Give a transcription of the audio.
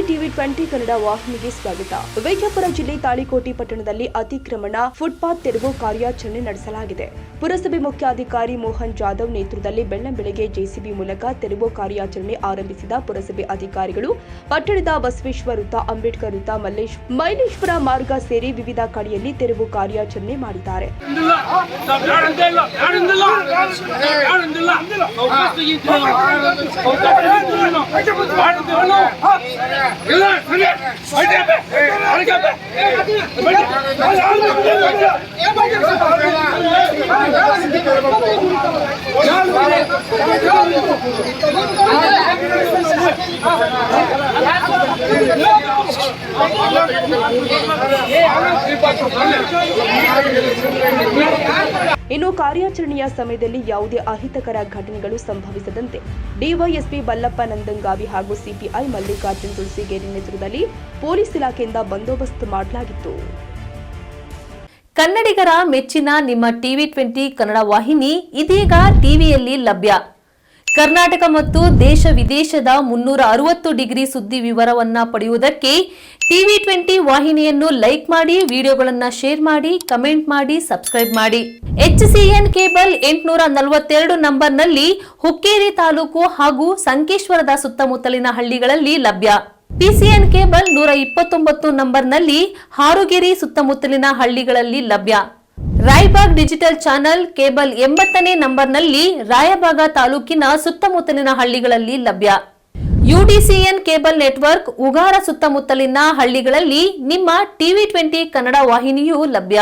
TV 20 Kannada ವಾಹಿನಿಗೆ ಸ್ವಾಗತ. ವಿಜಯಪುರ ಜಿಲ್ಲೆ ತಾಳಿಕೋಟೆ ಪಟ್ಟಣದಲ್ಲಿ ಅತಿಕ್ರಮಣ ಫುಟ್ಪಾತ್ ತೆರವು ಕಾರ್ಯಾಚರಣೆ ನಡೆಸಲಾಗಿದೆ. ಪುರಸಭೆ ಮುಖ್ಯಾಧಿಕಾರಿ ಮೋಹನ್ ಜಾಧವ್ ನೇತೃತ್ವದಲ್ಲಿ ಬೆಳ್ಳಂಬೆಳಗ್ಗೆ ಜೆಸಿಬಿ ಮೂಲಕ ತೆರವು ಕಾರ್ಯಾಚರಣೆ ಆರಂಭಿಸಿದ ಪುರಸಭೆ ಅಧಿಕಾರಿಗಳು ಪಟ್ಟಣದ ಬಸವೇಶ್ವರ ವೃತ್ತ, ಅಂಬೇಡ್ಕರ್ ವೃತ್ತ, ಮೈಲೇಶ್ವರ ಮಾರ್ಗ ಸೇರಿ ವಿವಿಧ ಕಡೆಯಲ್ಲಿ ತೆರವು ಕಾರ್ಯಾಚರಣೆ ಮಾಡಿದ್ದಾರೆ. ಇನ್ನು ಕಾರ್ಯಾಚರಣೆಯ ಸಮಯದಲ್ಲಿ ಯಾವುದೇ ಅಹಿತಕರ ಘಟನೆಗಳು ಸಂಭವಿಸದಂತೆ ಡಿವೈಎಸ್ಪಿ ಬಲ್ಲಪ್ಪ ನಂದಂಗಾವಿ ಹಾಗೂ ಸಿಪಿಐ ಮಲ್ಲಿಕಾರ್ಜುನ್ ತುಳಸಿಗೇರಿ ನೇತೃತ್ವದಲ್ಲಿ ಪೊಲೀಸ್ ಇಲಾಖೆಯಿಂದ ಬಂದೋಬಸ್ತ್ ಮಾಡಲಾಗಿತ್ತು. ಕನ್ನಡಿಗರ ಮೆಚ್ಚಿನ ನಿಮ್ಮ ಟಿವಿ 20 ಕನ್ನಡ ವಾಹಿನಿ ಇದೀಗ ಟಿವಿಯಲ್ಲಿ ಲಭ್ಯ. ಕರ್ನಾಟಕ ಮತ್ತು ದೇಶ ವಿದೇಶದ 360 ಡಿಗ್ರಿ ಸುದ್ದಿ ವಿವರವನ್ನ ಪಡೆಯುವುದಕ್ಕೆ ಟಿವಿ 20 ವಾಹಿನಿಯನ್ನು ಲೈಕ್ ಮಾಡಿ, ವಿಡಿಯೋಗಳನ್ನು ಶೇರ್ ಮಾಡಿ, ಕಮೆಂಟ್ ಮಾಡಿ, ಸಬ್ಸ್ಕ್ರೈಬ್ ಮಾಡಿ. HCN ಕೇಬಲ್ 842 ನಂಬರ್ನಲ್ಲಿ ಹುಕ್ಕೇರಿ ತಾಲೂಕು ಹಾಗೂ ಸಂಕೇಶ್ವರದ ಸುತ್ತಮುತ್ತಲಿನ ಹಳ್ಳಿಗಳಲ್ಲಿ ಲಭ್ಯ. PCN ಕೇಬಲ್ 129 ನಂಬರ್ನಲ್ಲಿ ಹಾರುಗೆರೆ ಸುತ್ತಮುತ್ತಲಿನ ಹಳ್ಳಿಗಳಲ್ಲಿ ಲಭ್ಯ. ರಾಯಬಾಗ್ ಡಿಜಿಟಲ್ ಚಾನೆಲ್ ಕೇಬಲ್ 80ನೇ ನಂಬರ್ನಲ್ಲಿ ರಾಯಬಾಗ ತಾಲೂಕಿನ ಸುತ್ತಮುತ್ತಲಿನ ಹಳ್ಳಿಗಳಲ್ಲಿ ಲಭ್ಯ. UDCN ಕೇಬಲ್ ನೆಟ್ವರ್ಕ್ ಉಗಾರ ಸುತ್ತಮುತ್ತಲಿನ ಹಳ್ಳಿಗಳಲ್ಲಿ ನಿಮ್ಮ ಟಿವಿ 20 ಕನ್ನಡ ವಾಹಿನಿಯೂ ಲಭ್ಯ.